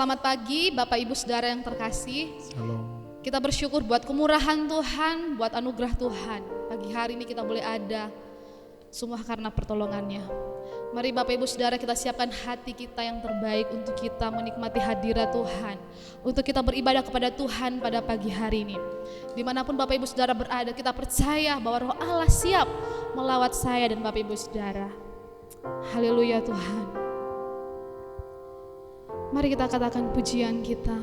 Selamat pagi Bapak Ibu Saudara yang terkasih. Shalom. Kita bersyukur buat kemurahan Tuhan, buat anugerah Tuhan. Pagi hari ini kita boleh ada, semua karena pertolongannya. Mari Bapak Ibu Saudara, kita siapkan hati kita yang terbaik untuk kita menikmati hadirat Tuhan, untuk kita beribadah kepada Tuhan pada pagi hari ini. Dimanapun Bapak Ibu Saudara berada, kita percaya bahwa Roh Allah siap melawat saya dan Bapak Ibu Saudara. Haleluya Tuhan. Mari kita katakan pujian kita.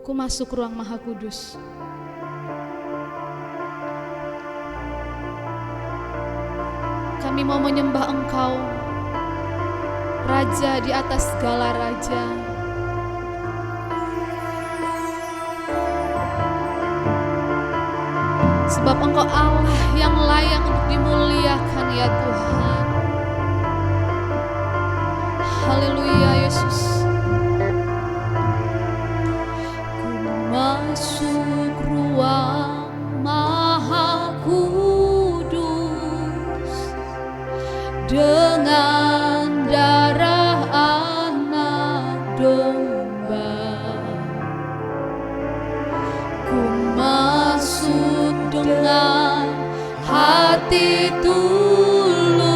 Ku masuk ruang Maha Kudus. Kami mau menyembah Engkau, Raja di atas segala raja. Sebab Engkau Allah yang layak untuk dimuliakan ya Tuhan. Haleluya Yesus. Masuk ruang Maha Kudus dengan darah anak domba. Ku masuk dengan hati tulus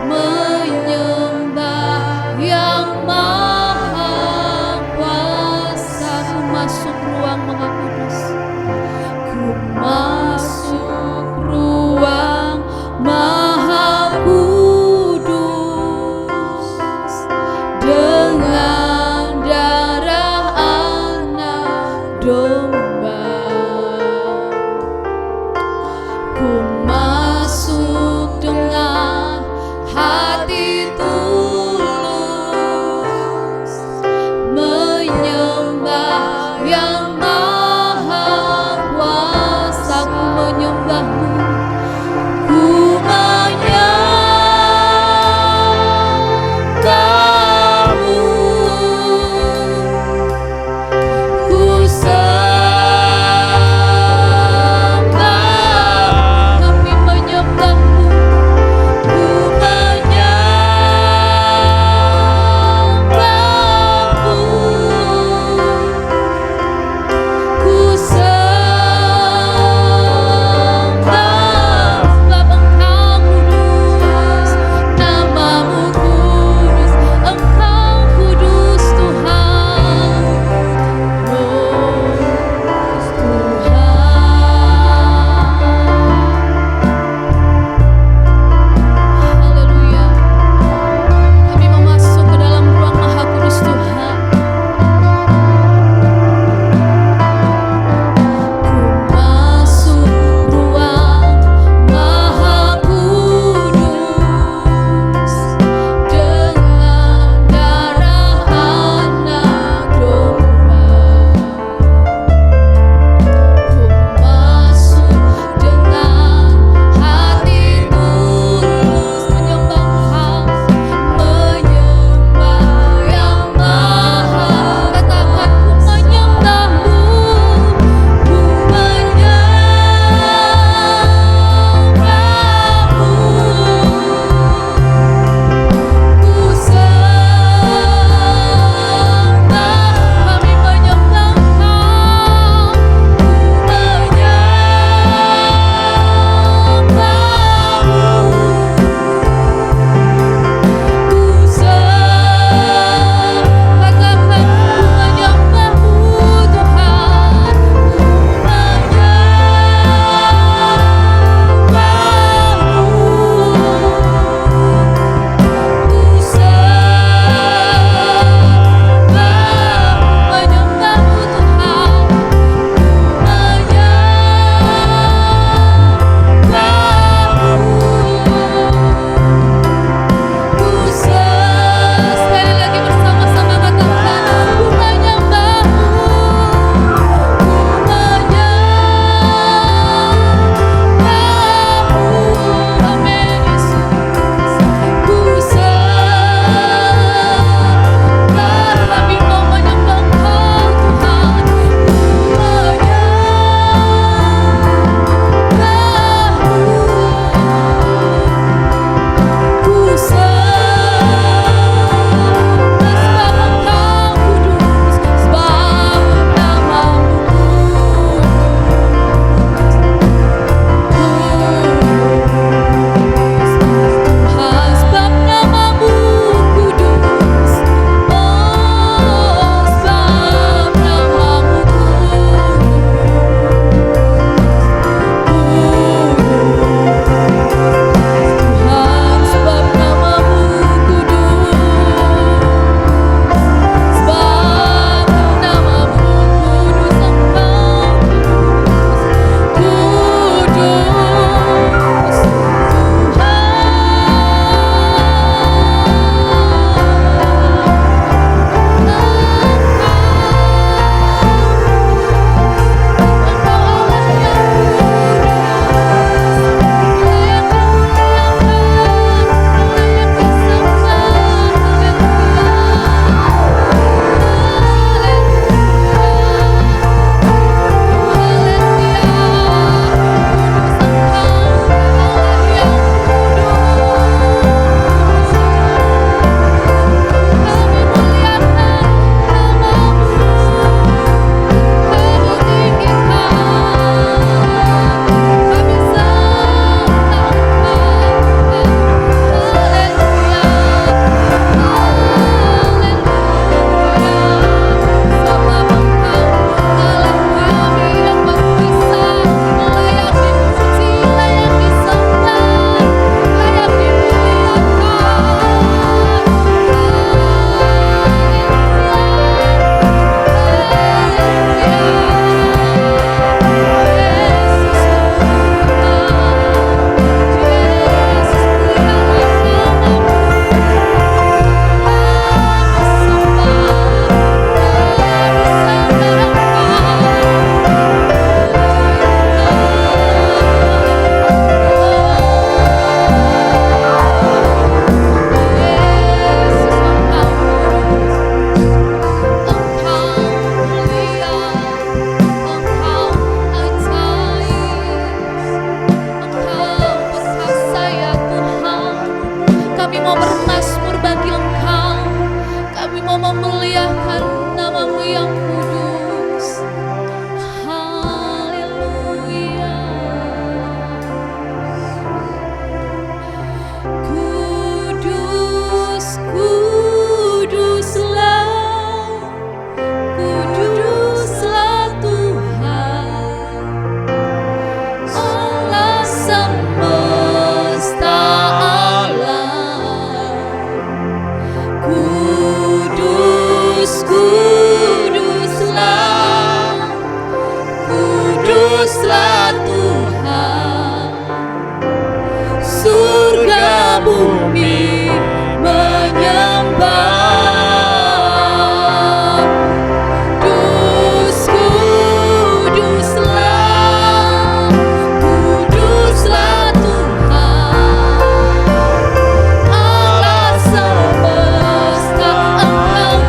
menyembah yang masuk ruang Maha Kudus. Ku masuk ruang Maha Kudus dengan darah anak domba. Ku memuliakan nama-Mu yang kudus. Haleluya. Kudus, kuduslah, kuduslah Tuhan, Allah semesta alam. Kudus, kuduslah, kuduslah Tuhan, surga bumi menyembah. Kudus, kuduslah, kuduslah Tuhan, Allah semesta alam.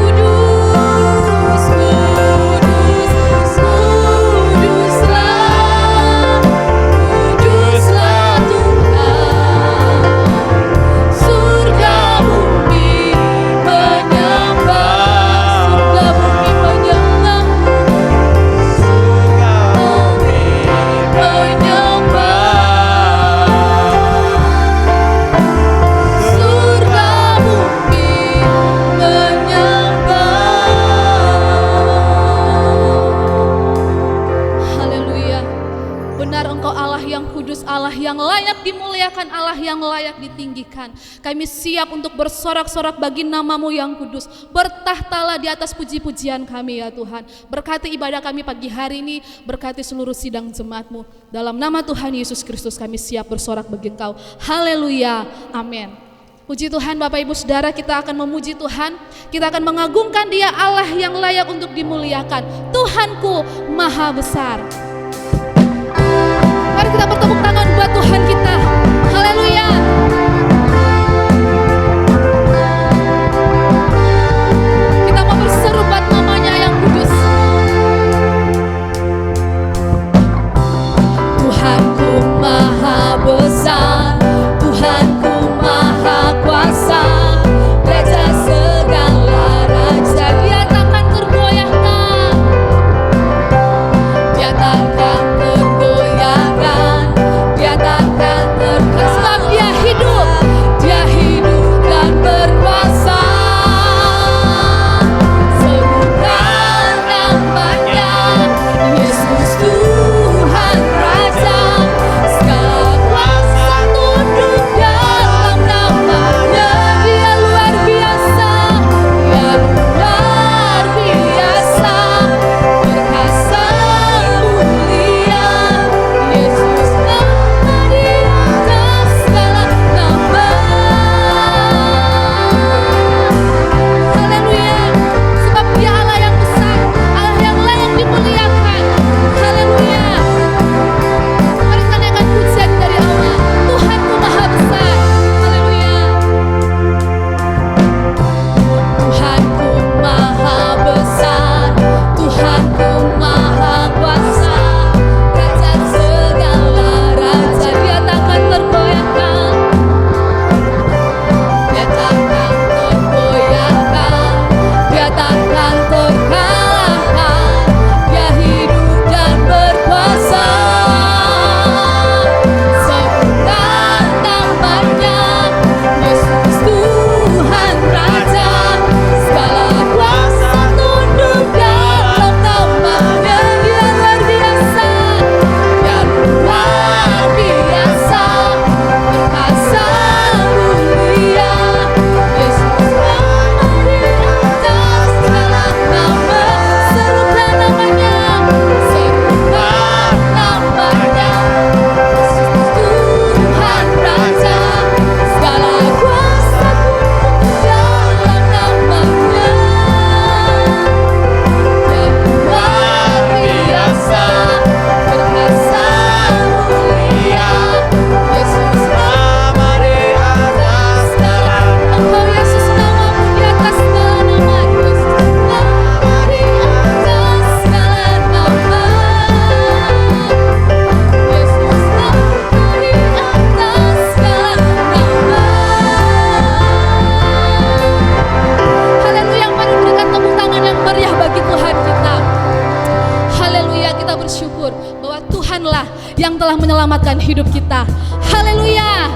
Kudus, kudus, kuduslah, kuduslah Tuhan, surga bumi menyembah. Surga bumi menyembah. Surga bumi menyembah. Haleluya. Benar Engkau Allah yang kudus, Allah yang layak dimuliakan, Allah yang layak ditinggikan. Kami siap untuk bersorak-sorak bagi nama-Mu yang kudus. Bertahtalah di atas puji-pujian kami ya Tuhan. Berkati ibadah kami pagi hari ini, berkati seluruh sidang jemaat-Mu. Dalam nama Tuhan Yesus Kristus kami siap bersorak bagi Engkau. Haleluya, amin. Puji Tuhan Bapak Ibu Saudara, kita akan memuji Tuhan. Kita akan mengagungkan Dia, Allah yang layak untuk dimuliakan. Tuhanku maha besar. Mari kita bertepuk tangan buat Tuhan kita. Haleluya. Kita mau berseru buat namanya yang kudus. Tuhanku maha besar, Tuhanku maha kuasa, Raja segala raja. Dia takkan tergoyahkan, dia takkan tergoyahkan, dia takkan tergoyahkan. menyelamatkan hidup kita. Haleluya.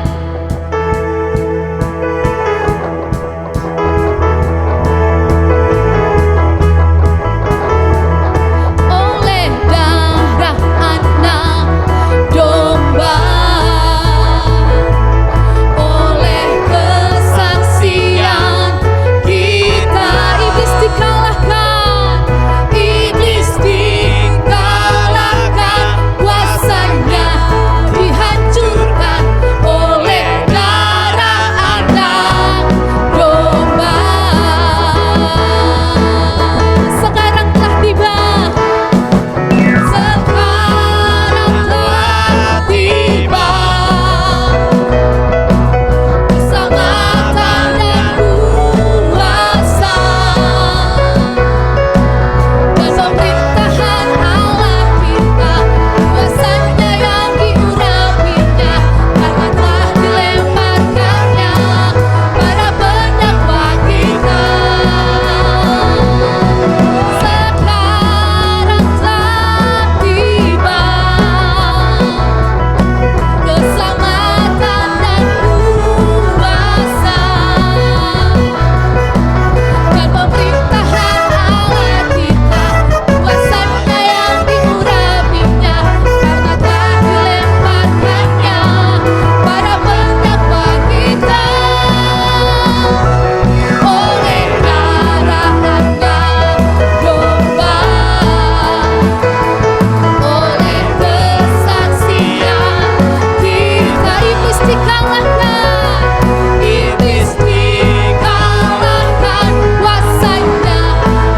Oleh darah anak domba, oleh kesaksian kita, iblis dikalahkan, iblis dikalahkan, kuasanya dihancurkan oleh darah anak domba. Sekarang telah tiba, sekarang telah tiba, keselamatan dan kuasa dan pemerintahan Allah kita, kuasanya yang diurapinya, karena telah dilemparkannya para pendakwa kita. Sekarang telah tiba, keselamatan dan kuasa dan pemerintahan Allah kita, kuasanya yang diurapinya, karena telah dilemparkannya para pendakwa kita. Oleh darah anak domba, oleh kesaksian kita, iblis dikalahkan, iblis dikalahkan, kuasanya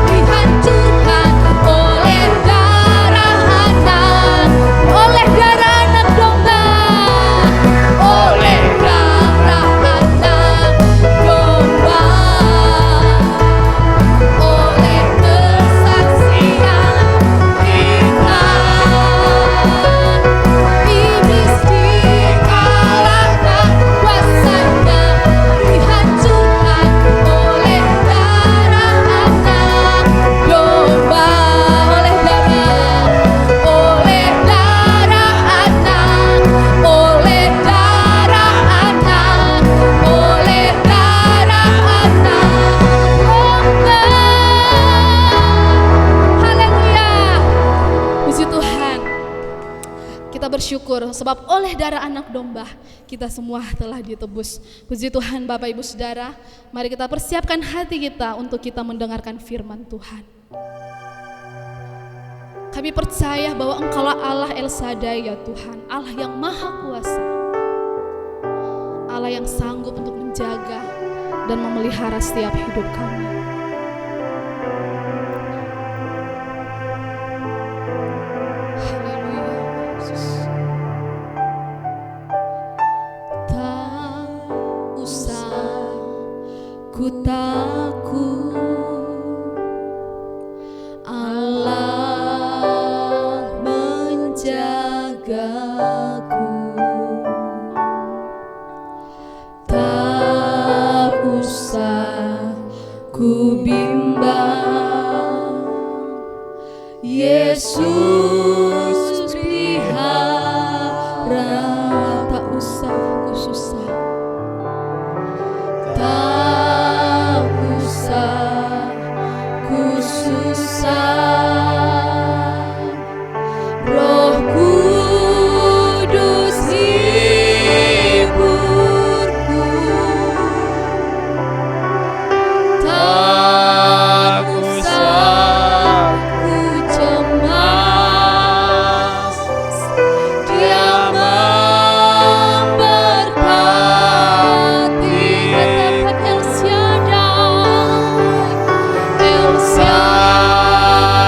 dihancurkan oleh darah anak, oleh darah anak domba, oleh darah anak domba, oleh kesaksian kita, iblis dikalahkan, kuasanya dihancurkan oleh darah anak domba, oleh darah anak, oleh darah anak, oleh darah anak, oleh darah anak domba. Haleluya. Puji Tuhan. Kita bersyukur sebab oleh darah anak domba kita semua telah ditebus. Puji Tuhan Bapak Ibu Saudara, mari kita persiapkan hati kita untuk kita mendengarkan firman Tuhan. Kami percaya bahwa Engkaulah Allah El Shaddai ya Tuhan, Allah yang maha kuasa, Allah yang sanggup untuk menjaga dan memelihara setiap hidup kami. Haleluya, Yesus. Tak usah ku takut, Allah menjagaku. Tak usah ku bimbang, Yesus pelihara. Tak usah ku susah, tak usah ku susah, Roh Kudus hiburku. Tak usah ku cemas, Dia memberkati. Katakan El Shaddai, El Shaddai.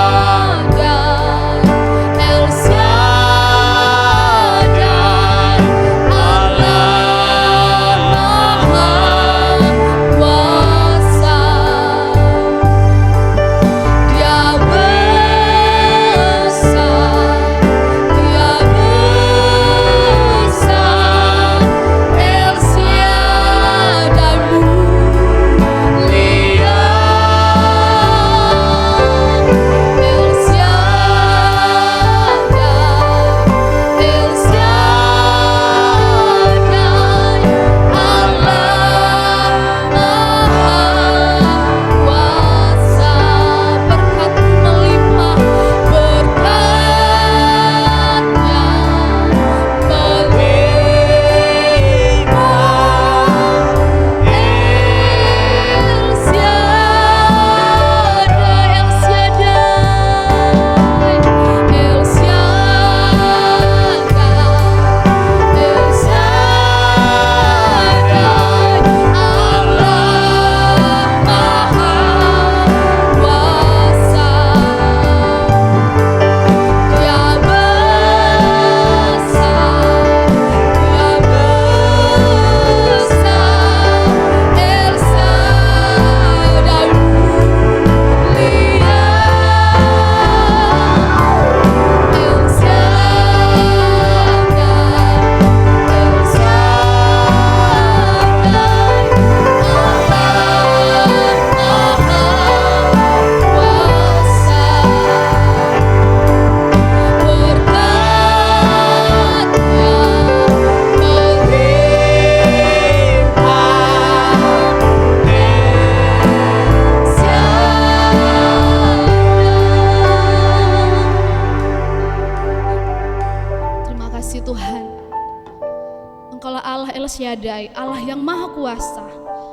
Shaddai, Allah yang Maha Kuasa,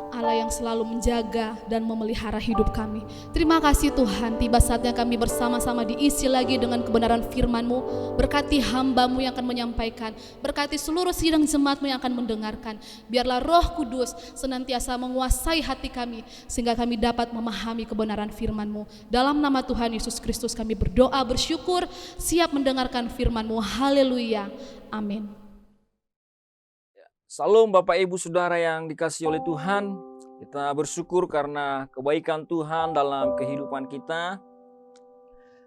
Allah yang selalu menjaga dan memelihara hidup kami. Terima kasih Tuhan, tiba saatnya kami bersama-sama diisi lagi dengan kebenaran firman-Mu. Berkati hamba-Mu yang akan menyampaikan, berkati seluruh sidang jemaat-Mu yang akan mendengarkan. Biarlah Roh Kudus senantiasa menguasai hati kami, sehingga kami dapat memahami kebenaran firman-Mu. Dalam nama Tuhan Yesus Kristus kami berdoa, bersyukur, siap mendengarkan firman-Mu. Haleluya, amin. Salam Bapak Ibu Saudara yang dikasihi oleh Tuhan. Kita bersyukur karena kebaikan Tuhan dalam kehidupan kita.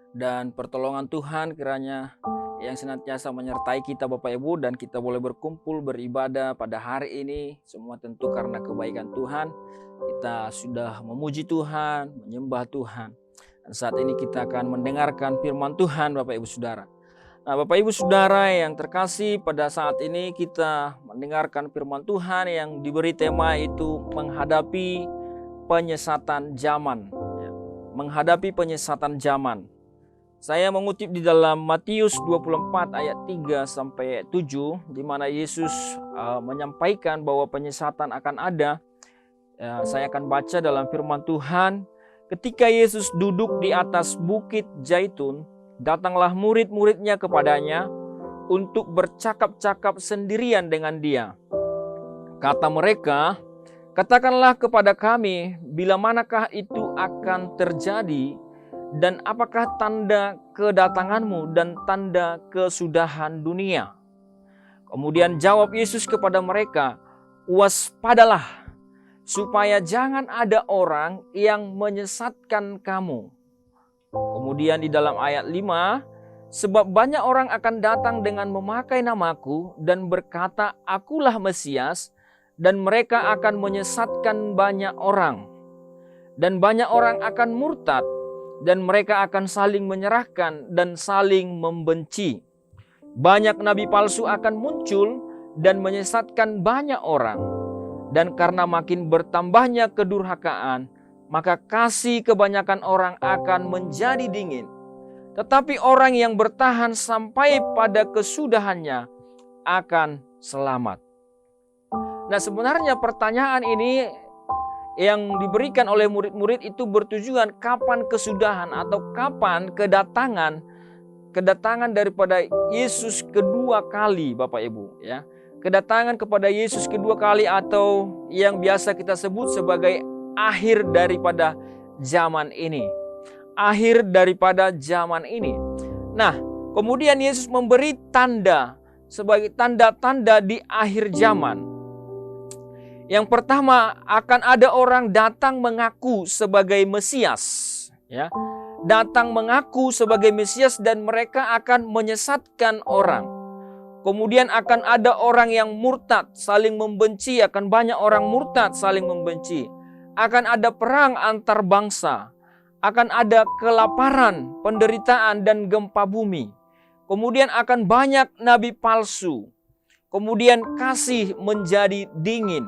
Dan pertolongan Tuhan kiranya yang senantiasa menyertai kita Bapak Ibu. Dan kita boleh berkumpul beribadah pada hari ini. Semua tentu karena kebaikan Tuhan. Kita sudah memuji Tuhan, menyembah Tuhan. Dan saat ini kita akan mendengarkan firman Tuhan Bapak Ibu Saudara. Nah, Bapak Ibu Saudara yang terkasih, pada saat ini kita mendengarkan firman Tuhan yang diberi tema itu menghadapi penyesatan zaman. Menghadapi penyesatan zaman. Saya mengutip di dalam Matius 24 ayat 3 sampai 7 di mana Yesus menyampaikan bahwa penyesatan akan ada. Saya akan baca dalam firman Tuhan. Ketika Yesus duduk di atas bukit Zaitun, datanglah murid-muridnya kepadanya untuk bercakap-cakap sendirian dengan dia. Kata mereka, "Katakanlah kepada kami, bila manakah itu akan terjadi, dan apakah tanda kedatanganmu dan tanda kesudahan dunia?" Kemudian jawab Yesus kepada mereka, "Waspadalah, supaya jangan ada orang yang menyesatkan kamu." Kemudian di dalam ayat 5, "Sebab banyak orang akan datang dengan memakai namaku dan berkata, akulah Mesias, dan mereka akan menyesatkan banyak orang. Dan banyak orang akan murtad, dan mereka akan saling menyerahkan dan saling membenci. Banyak nabi palsu akan muncul dan menyesatkan banyak orang. Dan karena makin bertambahnya kedurhakaan, maka kasih kebanyakan orang akan menjadi dingin. Tetapi orang yang bertahan sampai pada kesudahannya akan selamat." Nah, sebenarnya pertanyaan ini yang diberikan oleh murid-murid itu bertujuan kapan kesudahan atau kapan kedatangan daripada Yesus kedua kali, Bapak Ibu, ya. Kedatangan kepada Yesus kedua kali atau yang biasa kita sebut sebagai akhir daripada zaman ini. Akhir daripada zaman ini. Nah, kemudian Yesus memberi tanda sebagai tanda-tanda di akhir zaman. Yang pertama, akan ada orang datang mengaku sebagai Mesias, ya. Datang mengaku sebagai Mesias dan mereka akan menyesatkan orang. Kemudian akan ada orang yang murtad, saling membenci, akan banyak orang murtad saling membenci. Akan ada perang antar bangsa, akan ada kelaparan, penderitaan, dan gempa bumi. Kemudian akan banyak nabi palsu. Kemudian kasih menjadi dingin.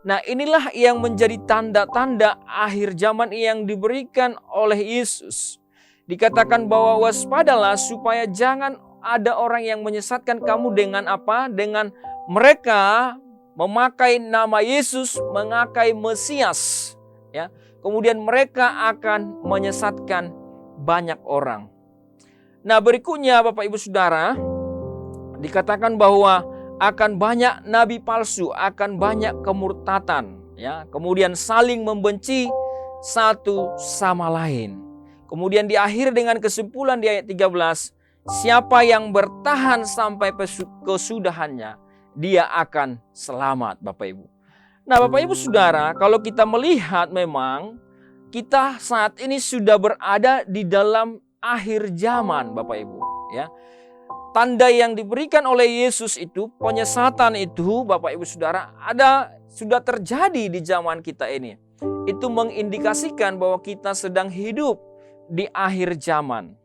Nah, inilah yang menjadi tanda-tanda akhir zaman yang diberikan oleh Yesus. Dikatakan bahwa waspadalah supaya jangan ada orang yang menyesatkan kamu dengan apa? Dengan mereka memakai nama Yesus, memakai Mesias, ya. Kemudian mereka akan menyesatkan banyak orang. Nah, berikutnya Bapak Ibu Saudara, dikatakan bahwa akan banyak nabi palsu, akan banyak kemurtatan, ya. Kemudian saling membenci satu sama lain. Kemudian diakhiri dengan kesimpulan di ayat 13, "Siapa yang bertahan sampai kesudahannya, dia akan selamat," Bapak Ibu. Nah, Bapak Ibu Saudara, kalau kita melihat memang kita saat ini sudah berada di dalam akhir zaman, Bapak Ibu, ya. Tanda yang diberikan oleh Yesus itu, penyesatan itu, Bapak Ibu Saudara, sudah terjadi di zaman kita ini. Itu mengindikasikan bahwa kita sedang hidup di akhir zaman.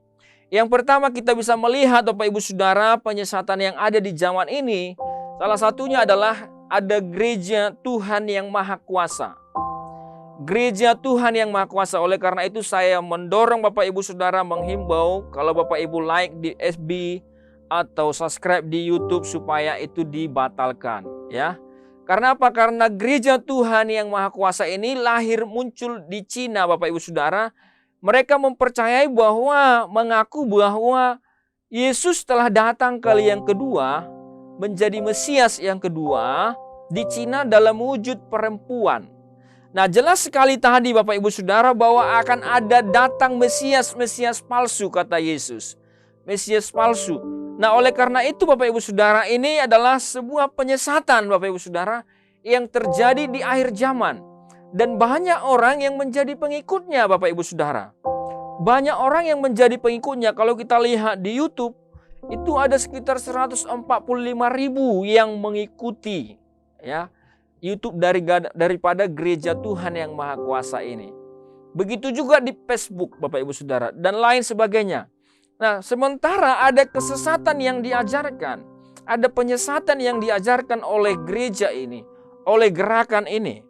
Yang pertama kita bisa melihat Bapak Ibu Saudara, penyesatan yang ada di zaman ini, salah satunya adalah ada gereja Tuhan yang Maha Kuasa. Gereja Tuhan yang Maha Kuasa. Oleh karena itu saya mendorong Bapak Ibu Saudara, menghimbau kalau Bapak Ibu like di FB atau subscribe di YouTube supaya itu dibatalkan, ya. Karena apa? Karena gereja Tuhan yang Maha Kuasa ini lahir muncul di Cina, Bapak Ibu Saudara. Mereka mempercayai bahwa, mengaku bahwa Yesus telah datang kali yang kedua, menjadi Mesias yang kedua di Cina dalam wujud perempuan. Nah, jelas sekali tadi Bapak Ibu Saudara bahwa akan ada datang Mesias palsu, kata Yesus. Mesias palsu. Nah, oleh karena itu Bapak Ibu Saudara, ini adalah sebuah penyesatan Bapak Ibu Saudara yang terjadi di akhir zaman. Dan banyak orang yang menjadi pengikutnya Bapak Ibu Saudara. Banyak orang yang menjadi pengikutnya. Kalau kita lihat di YouTube, itu ada sekitar 145.000 yang mengikuti ya YouTube daripada gereja Tuhan yang Maha Kuasa ini. Begitu juga di Facebook Bapak Ibu Saudara dan lain sebagainya. Nah, sementara ada kesesatan yang diajarkan, ada penyesatan yang diajarkan oleh gereja ini, oleh gerakan ini.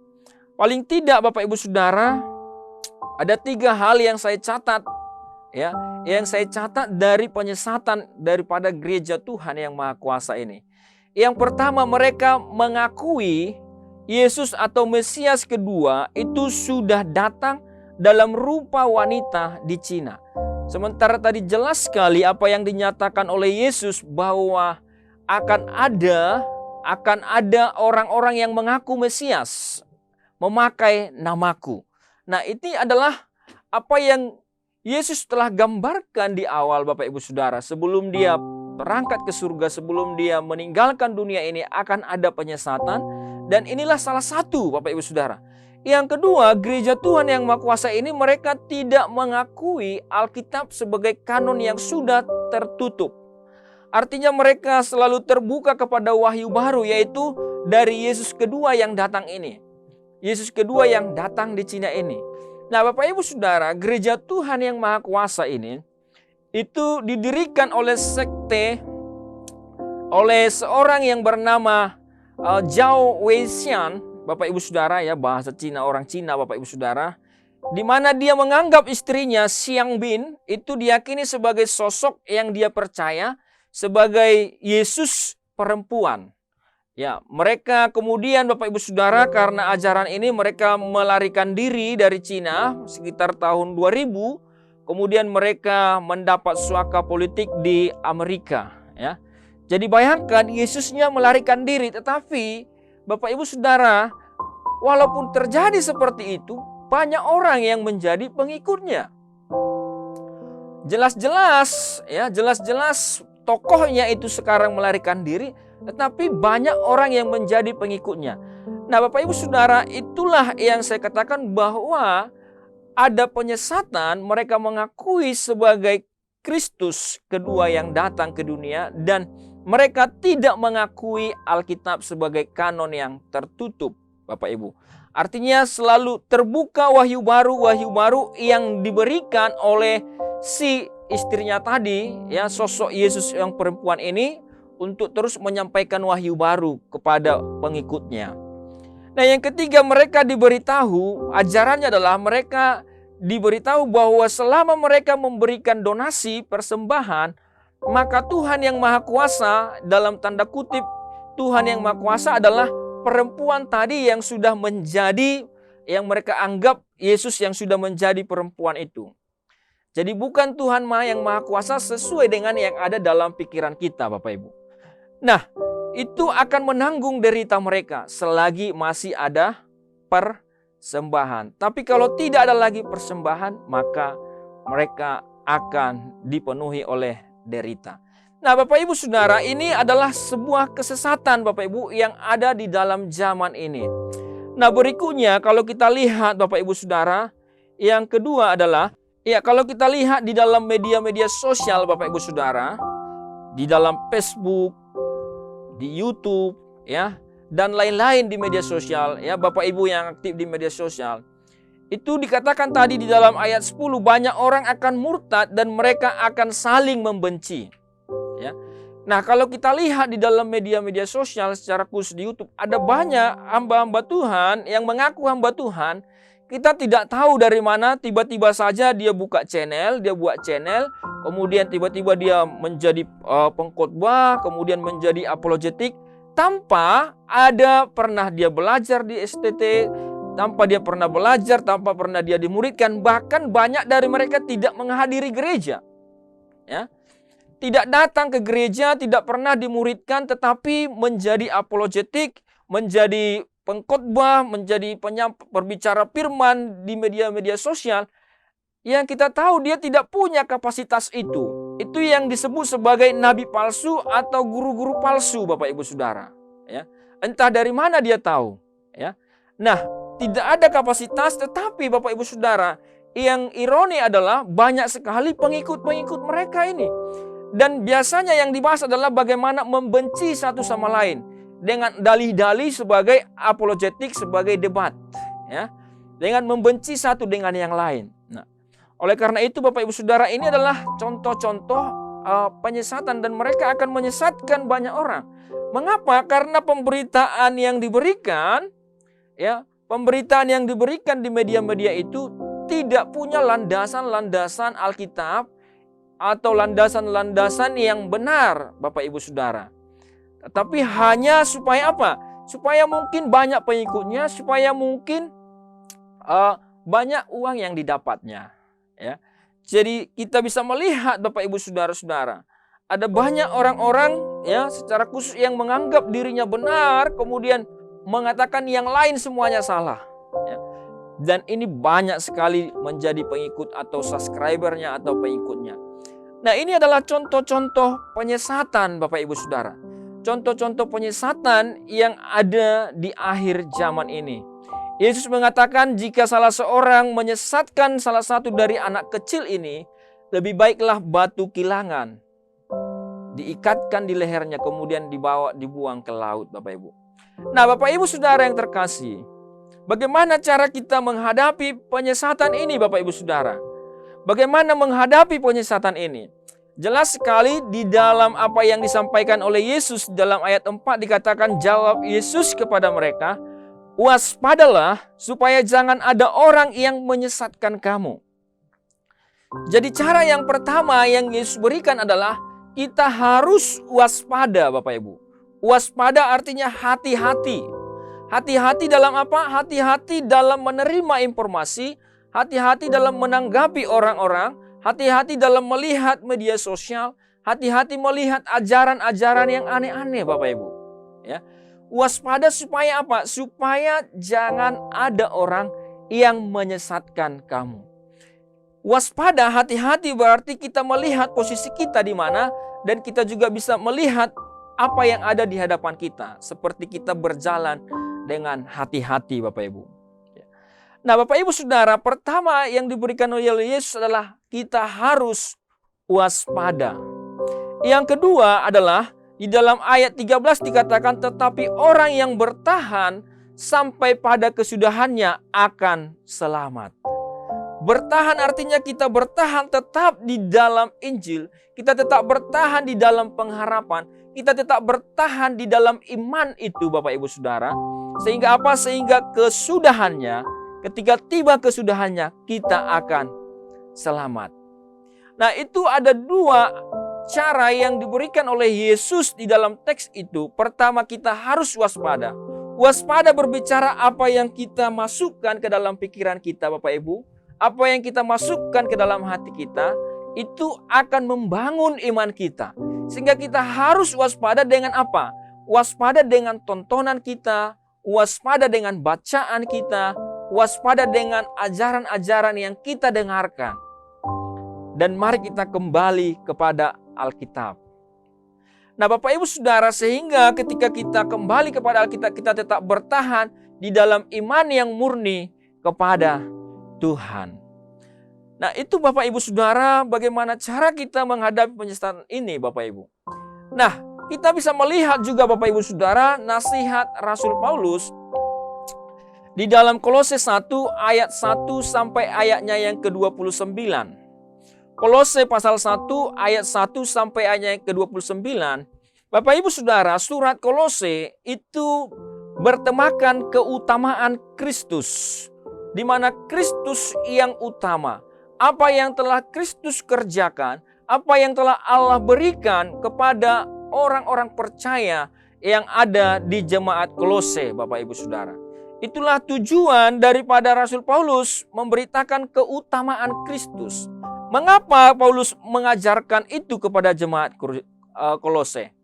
Paling tidak Bapak Ibu Saudara, ada 3 hal yang saya catat ya, yang saya catat dari penyesatan daripada gereja Tuhan yang Maha Kuasa ini. Yang pertama, mereka mengakui Yesus atau Mesias kedua itu sudah datang dalam rupa wanita di Cina. Sementara tadi jelas sekali apa yang dinyatakan oleh Yesus bahwa akan ada orang-orang yang mengaku Mesias, memakai namaku. Nah, ini adalah apa yang Yesus telah gambarkan di awal Bapak Ibu Saudara. Sebelum dia berangkat ke surga, sebelum dia meninggalkan dunia ini akan ada penyesatan. Dan inilah salah satu Bapak Ibu Saudara. Yang kedua, gereja Tuhan yang Maha Kuasa ini mereka tidak mengakui Alkitab sebagai kanon yang sudah tertutup. Artinya mereka selalu terbuka kepada wahyu baru, yaitu dari Yesus kedua yang datang ini. Yesus kedua yang datang di Cina ini. Nah Bapak Ibu Saudara, gereja Tuhan yang Maha Kuasa ini itu didirikan oleh sekte, oleh seorang yang bernama Zhao Weixian, Bapak Ibu Saudara ya, bahasa Cina, orang Cina Bapak Ibu Saudara, di mana dia menganggap istrinya Xiang Bin itu diyakini sebagai sosok yang dia percaya sebagai Yesus perempuan. Ya, mereka kemudian Bapak Ibu Saudara karena ajaran ini mereka melarikan diri dari Cina sekitar tahun 2000, kemudian mereka mendapat suaka politik di Amerika ya. Jadi bayangkan Yesusnya melarikan diri, tetapi Bapak Ibu Saudara, walaupun terjadi seperti itu, banyak orang yang menjadi pengikutnya. Jelas-jelas tokohnya itu sekarang melarikan diri, tetapi banyak orang yang menjadi pengikutnya. Nah Bapak Ibu Saudara, itulah yang saya katakan bahwa ada penyesatan, mereka mengakui sebagai Kristus kedua yang datang ke dunia dan mereka tidak mengakui Alkitab sebagai kanon yang tertutup, Bapak Ibu. Artinya selalu terbuka wahyu baru yang diberikan oleh si istrinya tadi, ya, sosok Yesus yang perempuan ini untuk terus menyampaikan wahyu baru kepada pengikutnya. Nah, yang ketiga, mereka diberitahu, ajarannya adalah mereka diberitahu bahwa selama mereka memberikan donasi persembahan, maka Tuhan yang Maha Kuasa, dalam tanda kutip Tuhan yang Maha Kuasa adalah perempuan tadi yang sudah menjadi, yang mereka anggap Yesus yang sudah menjadi perempuan itu. Jadi bukan Tuhan yang Maha Kuasa sesuai dengan yang ada dalam pikiran kita Bapak Ibu. Nah, itu akan menanggung derita mereka selagi masih ada persembahan. Tapi kalau tidak ada lagi persembahan, maka mereka akan dipenuhi oleh derita. Nah Bapak Ibu Saudara, ini adalah sebuah kesesatan Bapak Ibu yang ada di dalam zaman ini. Nah berikutnya kalau kita lihat Bapak Ibu Saudara, yang kedua adalah, ya kalau kita lihat di dalam media-media sosial Bapak Ibu Saudara, di dalam Facebook, di YouTube, ya, dan lain-lain di media sosial, ya Bapak Ibu yang aktif di media sosial. Itu dikatakan tadi di dalam ayat 10, banyak orang akan murtad dan mereka akan saling membenci. Ya. Nah kalau kita lihat di dalam media-media sosial secara khusus di YouTube, ada banyak hamba-hamba Tuhan yang mengaku hamba Tuhan. Kita tidak tahu dari mana, tiba-tiba saja dia buat channel, kemudian tiba-tiba dia menjadi pengkhotbah, kemudian menjadi apologetik. tanpa ada pernah dia belajar di STT, tanpa dia pernah belajar, tanpa pernah dia dimuridkan. Bahkan banyak dari mereka tidak menghadiri gereja. Ya. Tidak datang ke gereja, tidak pernah dimuridkan, tetapi menjadi apologetik, menjadi pengkhotbah, menjadi berbicara firman di media-media sosial. Yang kita tahu dia tidak punya kapasitas itu. Itu yang disebut sebagai nabi palsu atau guru-guru palsu, Bapak Ibu Saudara. Ya. Entah dari mana dia tahu. Ya. Nah, tidak ada kapasitas, tetapi Bapak Ibu Saudara, yang ironi adalah banyak sekali pengikut-pengikut mereka ini. Dan biasanya yang dibahas adalah bagaimana membenci satu sama lain dengan dalih-dalih sebagai apologetik, sebagai debat, ya, dengan membenci satu dengan yang lain. Nah, oleh karena itu Bapak Ibu Saudara, ini adalah contoh-contoh penyesatan, dan mereka akan menyesatkan banyak orang. Mengapa? Karena pemberitaan yang diberikan, ya, pemberitaan yang diberikan di media-media itu tidak punya landasan-landasan Alkitab atau landasan-landasan yang benar, Bapak Ibu Saudara. Tapi hanya supaya apa? Supaya mungkin banyak pengikutnya, supaya mungkin banyak uang yang didapatnya. Ya. Jadi kita bisa melihat Bapak Ibu Saudara-saudara, ada banyak orang-orang, ya, secara khusus yang menganggap dirinya benar, kemudian mengatakan yang lain semuanya salah. Ya. Dan ini banyak sekali menjadi pengikut atau subscribernya atau pengikutnya. Nah, ini adalah contoh-contoh penyesatan Bapak Ibu Saudara. Contoh-contoh penyesatan yang ada di akhir zaman ini. Yesus mengatakan jika salah seorang menyesatkan salah satu dari anak kecil ini, lebih baiklah batu kilangan diikatkan di lehernya kemudian dibuang ke laut, Bapak Ibu. Nah, Bapak Ibu Saudara yang terkasih, bagaimana cara kita menghadapi penyesatan ini, Bapak Ibu Saudara? Bagaimana menghadapi penyesatan ini? Jelas sekali di dalam apa yang disampaikan oleh Yesus dalam ayat 4 dikatakan, jawab Yesus kepada mereka, waspadalah supaya jangan ada orang yang menyesatkan kamu. Jadi cara yang pertama yang Yesus berikan adalah kita harus waspada, Bapak Ibu. Waspada artinya hati-hati. Hati-hati dalam apa? Hati-hati dalam menerima informasi, hati-hati dalam menanggapi orang-orang, hati-hati dalam melihat media sosial, hati-hati melihat ajaran-ajaran yang aneh-aneh, Bapak Ibu. Ya. Waspada supaya apa? Supaya jangan ada orang yang menyesatkan kamu. Waspada, hati-hati berarti kita melihat posisi kita di mana, dan kita juga bisa melihat apa yang ada di hadapan kita. Seperti kita berjalan dengan hati-hati, Bapak Ibu. Nah, Bapak Ibu Saudara, pertama yang diberikan oleh Yesus adalah kita harus waspada. Yang kedua adalah di dalam ayat 13 dikatakan, tetapi orang yang bertahan sampai pada kesudahannya akan selamat. Bertahan artinya kita bertahan tetap di dalam Injil, kita tetap bertahan di dalam pengharapan, kita tetap bertahan di dalam iman itu, Bapak Ibu Saudara. Sehingga apa? Sehingga kesudahannya, ketika tiba kesudahannya, kita akan selamat. Nah, itu ada dua cara yang diberikan oleh Yesus di dalam teks itu. Pertama, kita harus waspada. Waspada berbicara apa yang kita masukkan ke dalam pikiran kita, Bapak Ibu. Apa yang kita masukkan ke dalam hati kita, itu akan membangun iman kita. Sehingga kita harus waspada dengan apa? Waspada dengan tontonan kita, waspada dengan bacaan kita, waspada dengan ajaran-ajaran yang kita dengarkan. Dan mari kita kembali kepada Alkitab. Nah, Bapak Ibu Saudara, sehingga ketika kita kembali kepada Alkitab, kita tetap bertahan di dalam iman yang murni kepada Tuhan. Nah, itu Bapak Ibu Saudara, bagaimana cara kita menghadapi penyesatan ini, Bapak Ibu. Nah, kita bisa melihat juga Bapak Ibu Saudara, nasihat Rasul Paulus di dalam Kolose 1 ayat 1 sampai ayatnya yang ke-29. Kolose pasal 1 ayat 1 sampai ayatnya yang ke-29. Bapak Ibu Saudara, surat Kolose itu bertemakan keutamaan Kristus, di mana Kristus yang utama. Apa yang telah Kristus kerjakan, apa yang telah Allah berikan kepada orang-orang percaya yang ada di jemaat Kolose, Bapak Ibu Saudara. Itulah tujuan daripada Rasul Paulus memberitakan keutamaan Kristus. Mengapa Paulus mengajarkan itu kepada jemaat Kolose?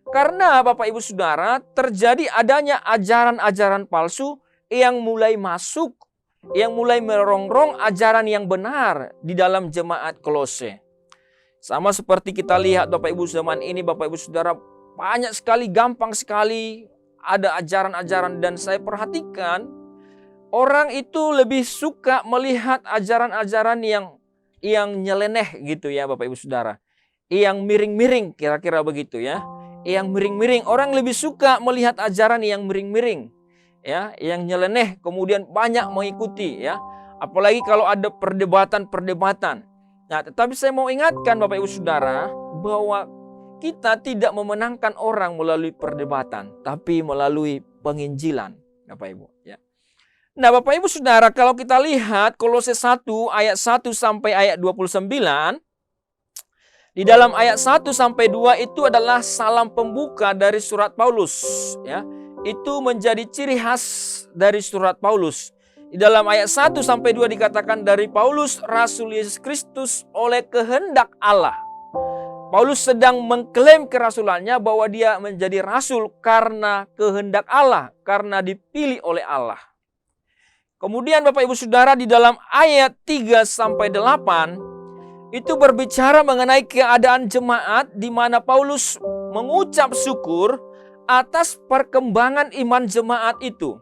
Karena Bapak Ibu Saudara, terjadi adanya ajaran-ajaran palsu yang mulai masuk, yang mulai merongrong ajaran yang benar di dalam jemaat Kolose. Sama seperti kita lihat Bapak Ibu zaman ini, Bapak Ibu Saudara, banyak sekali, gampang sekali ada ajaran-ajaran, dan saya perhatikan orang itu lebih suka melihat ajaran-ajaran yang nyeleneh gitu ya Bapak Ibu Saudara. Yang miring-miring, kira-kira begitu ya. Yang miring-miring, orang lebih suka melihat ajaran yang miring-miring. Ya, yang nyeleneh kemudian banyak mengikuti ya. Apalagi kalau ada perdebatan-perdebatan. Nah, tetapi saya mau ingatkan Bapak Ibu Saudara bahwa kita tidak memenangkan orang melalui perdebatan, tapi melalui penginjilan, Bapak Ibu ya. Nah, Bapak Ibu Saudara, kalau kita lihat Kolose 1 ayat 1 sampai ayat 29, di dalam ayat 1 sampai 2 itu adalah salam pembuka dari surat Paulus ya. Itu menjadi ciri khas dari surat Paulus. Di dalam ayat 1 sampai 2 dikatakan dari Paulus, Rasul Yesus Kristus oleh kehendak Allah. Paulus sedang mengklaim kerasulannya bahwa dia menjadi rasul karena kehendak Allah, karena dipilih oleh Allah. Kemudian Bapak Ibu Saudara, di dalam ayat 3 sampai 8 itu berbicara mengenai keadaan jemaat di mana Paulus mengucap syukur atas perkembangan iman jemaat itu.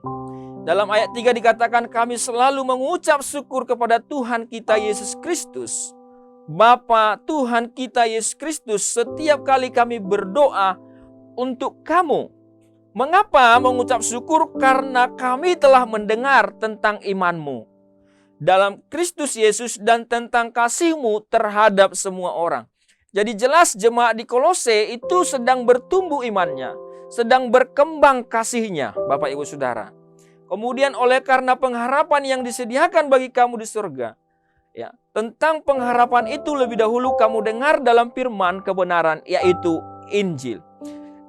Dalam ayat 3 dikatakan, kami selalu mengucap syukur kepada Tuhan kita Yesus Kristus, Bapa Tuhan kita Yesus Kristus, setiap kali kami berdoa untuk kamu. Mengapa mengucap syukur? Karena kami telah mendengar tentang imanmu dalam Kristus Yesus dan tentang kasihmu terhadap semua orang. Jadi jelas jemaat di Kolose itu sedang bertumbuh imannya, sedang berkembang kasihnya, Bapak Ibu Saudara. Kemudian oleh karena pengharapan yang disediakan bagi kamu di surga, ya, tentang pengharapan itu lebih dahulu kamu dengar dalam firman kebenaran, yaitu Injil.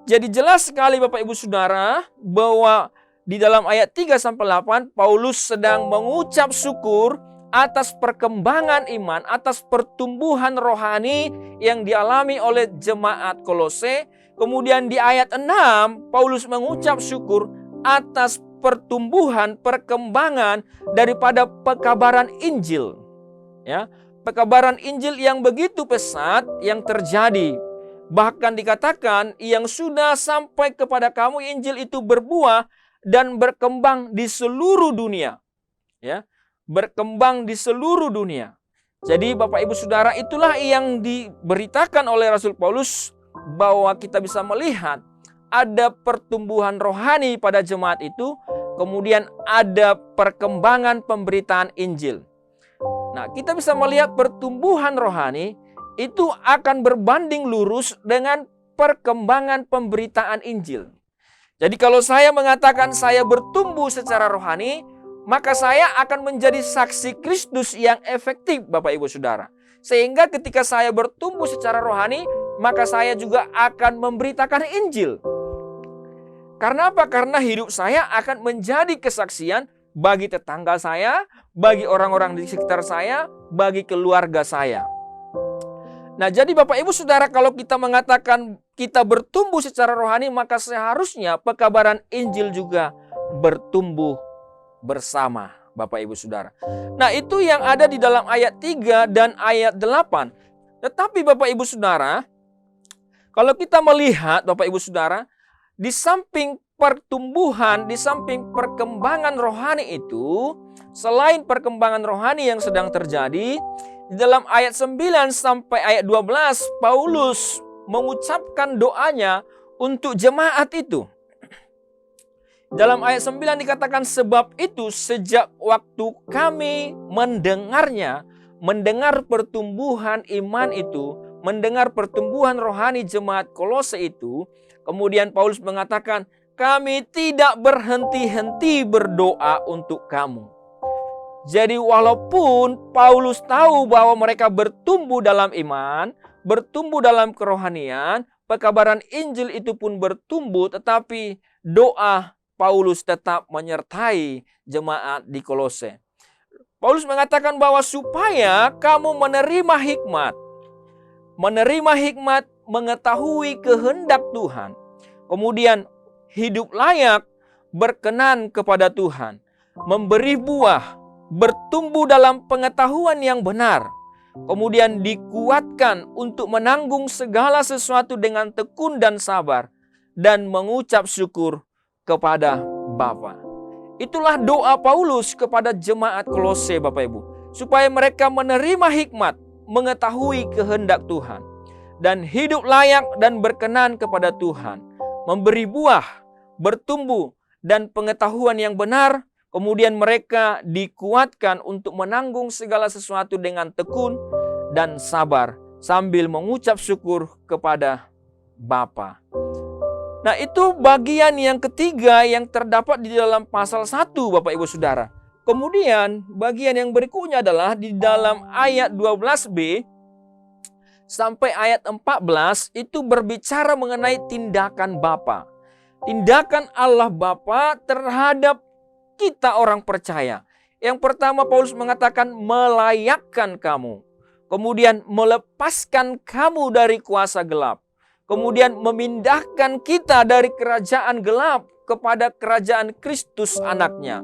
Jadi jelas sekali Bapak Ibu Saudara bahwa di dalam ayat 3 sampai 8 Paulus sedang mengucap syukur atas perkembangan iman, atas pertumbuhan rohani yang dialami oleh jemaat Kolose. Kemudian di ayat 6 Paulus mengucap syukur atas pertumbuhan, perkembangan daripada pekabaran Injil. Ya, pekabaran Injil yang begitu pesat yang terjadi. Bahkan dikatakan yang sudah sampai kepada kamu Injil itu berbuah dan berkembang di seluruh dunia. Ya, berkembang di seluruh dunia. Jadi Bapak Ibu Saudara, itulah yang diberitakan oleh Rasul Paulus bahwa kita bisa melihat ada pertumbuhan rohani pada jemaat itu, kemudian ada perkembangan pemberitaan Injil. Nah, kita bisa melihat pertumbuhan rohani itu akan berbanding lurus dengan perkembangan pemberitaan Injil. Jadi kalau saya mengatakan saya bertumbuh secara rohani, maka saya akan menjadi saksi Kristus yang efektif, Bapak Ibu Saudara. Sehingga ketika saya bertumbuh secara rohani, maka saya juga akan memberitakan Injil. Karena apa? Karena hidup saya akan menjadi kesaksian bagi tetangga saya, bagi orang-orang di sekitar saya, bagi keluarga saya. Nah, jadi Bapak Ibu Saudara, kalau kita mengatakan kita bertumbuh secara rohani, maka seharusnya pekabaran Injil juga bertumbuh bersama, Bapak Ibu Saudara. Nah, itu yang ada di dalam ayat 3 dan ayat 8. Tetapi Bapak Ibu Saudara, kalau kita melihat Bapak Ibu Saudara, di samping pertumbuhan, di samping perkembangan rohani itu, selain perkembangan rohani yang sedang terjadi, di dalam ayat 9 sampai ayat 12, Paulus mengucapkan doanya untuk jemaat itu. Dalam ayat 9 dikatakan, sebab itu sejak waktu kami mendengarnya, mendengar pertumbuhan iman itu, mendengar pertumbuhan rohani jemaat Kolose itu, kemudian Paulus mengatakan, kami tidak berhenti-henti berdoa untuk kamu. Jadi walaupun Paulus tahu bahwa mereka bertumbuh dalam iman, bertumbuh dalam kerohanian, pekabaran Injil itu pun bertumbuh, tetapi doa Paulus tetap menyertai jemaat di Kolose. Paulus mengatakan bahwa supaya kamu menerima hikmat, mengetahui kehendak Tuhan, kemudian hidup layak, berkenan kepada Tuhan, memberi buah, bertumbuh dalam pengetahuan yang benar, kemudian dikuatkan untuk menanggung segala sesuatu dengan tekun dan sabar, dan mengucap syukur kepada Bapa. Itulah doa Paulus kepada jemaat Kolose, Bapak Ibu, supaya mereka menerima hikmat, mengetahui kehendak Tuhan, dan hidup layak dan berkenan kepada Tuhan, memberi buah, bertumbuh, dan pengetahuan yang benar, kemudian mereka dikuatkan untuk menanggung segala sesuatu dengan tekun dan sabar, sambil mengucap syukur kepada Bapa. Nah, itu bagian yang ketiga yang terdapat di dalam pasal 1, Bapak Ibu Saudara. Kemudian bagian yang berikutnya adalah di dalam ayat 12b sampai ayat 14 itu berbicara mengenai tindakan Bapa. Tindakan Allah Bapa terhadap kita orang percaya. Yang pertama Paulus mengatakan melayakkan kamu. Kemudian melepaskan kamu dari kuasa gelap. Kemudian memindahkan kita dari kerajaan gelap kepada kerajaan Kristus anaknya.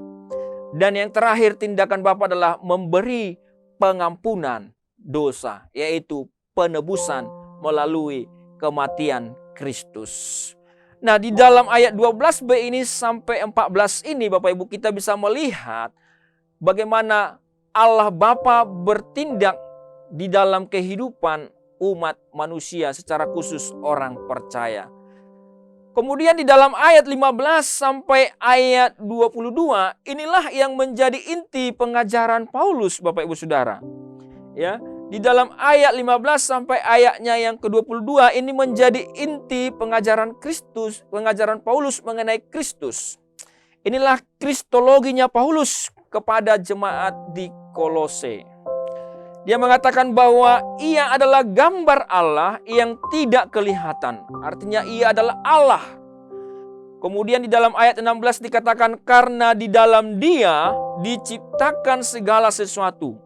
Dan yang terakhir tindakan Bapa adalah memberi pengampunan dosa, yaitu penebusan melalui kematian Kristus. Nah, di dalam ayat 12b ini sampai 14 ini Bapak Ibu kita bisa melihat bagaimana Allah Bapa bertindak di dalam kehidupan umat manusia secara khusus orang percaya. Kemudian di dalam ayat 15 sampai ayat 22 inilah yang menjadi inti pengajaran Paulus Bapak Ibu Saudara. Ya, di dalam ayat 15 sampai ayatnya yang ke-22 ini menjadi inti pengajaran Kristus, pengajaran Paulus mengenai Kristus. Inilah kristologinya Paulus kepada jemaat di Kolose. Dia mengatakan bahwa ia adalah gambar Allah yang tidak kelihatan. Artinya ia adalah Allah. Kemudian di dalam ayat 16 dikatakan karena di dalam Dia diciptakan segala sesuatu.